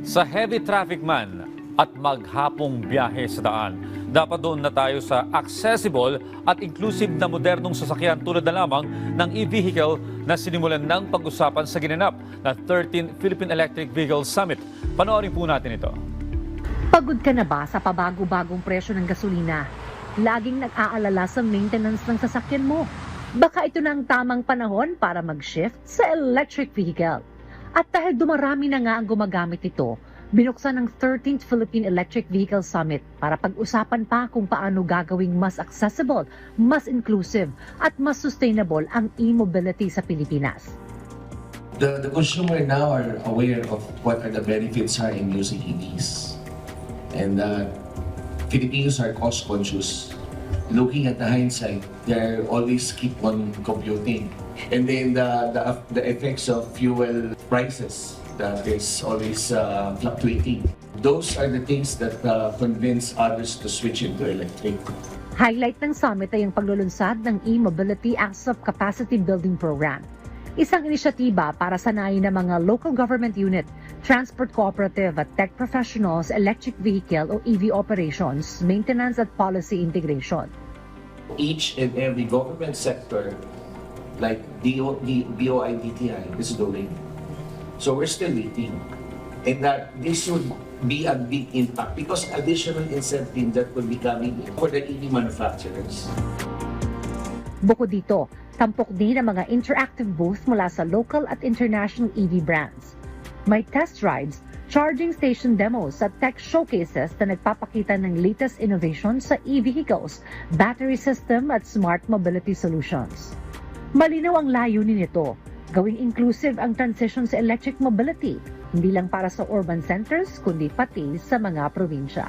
Sa heavy traffic man at maghapong biyahe sa daan, dapat doon na tayo sa accessible at inclusive na modernong sasakyan tulad na lamang ng e-vehicle na sinimulan ng pag-usapan sa ginanap na 13th Philippine Electric Vehicle Summit. Panoorin po natin ito. Pagod ka na ba sa pabago-bagong presyo ng gasolina? Laging nag-aalala sa maintenance ng sasakyan mo. Baka ito na ang tamang panahon para mag-shift sa electric vehicle. At dahil dumarami na nga ang gumagamit ito, binuksan ng 13th Philippine Electric Vehicle Summit para pag-usapan pa kung paano gagawing mas accessible, mas inclusive at mas sustainable ang e-mobility sa Pilipinas. The consumer now are aware of what are the benefits are in using EVs. And Filipinos are cost conscious. Looking at the hindsight, they always keep on computing. And then the effects of fuel prices that is always fluctuating. Those are the things that convince others to switch into electric. Highlight ng summit ay ang paglulunsad ng e-mobility as of capacity building program. Isang inisyatiba para sanayin ng mga local government unit, transport cooperative at tech professionals, electric vehicle o EV operations, maintenance at policy integration. Each and every government sector, like BOI, DTI, is doing. So we're still waiting. And that this would be a big impact because additional incentive that will be coming for the EV manufacturers. Bukod dito, tampok din ang mga interactive booth mula sa local at international EV brands. May test rides, charging station demos at tech showcases na nagpapakita ng latest innovation sa e-vehicles, battery system at smart mobility solutions. Malinaw ang layunin nito, gawing inclusive ang transition sa electric mobility, hindi lang para sa urban centers kundi pati sa mga probinsya.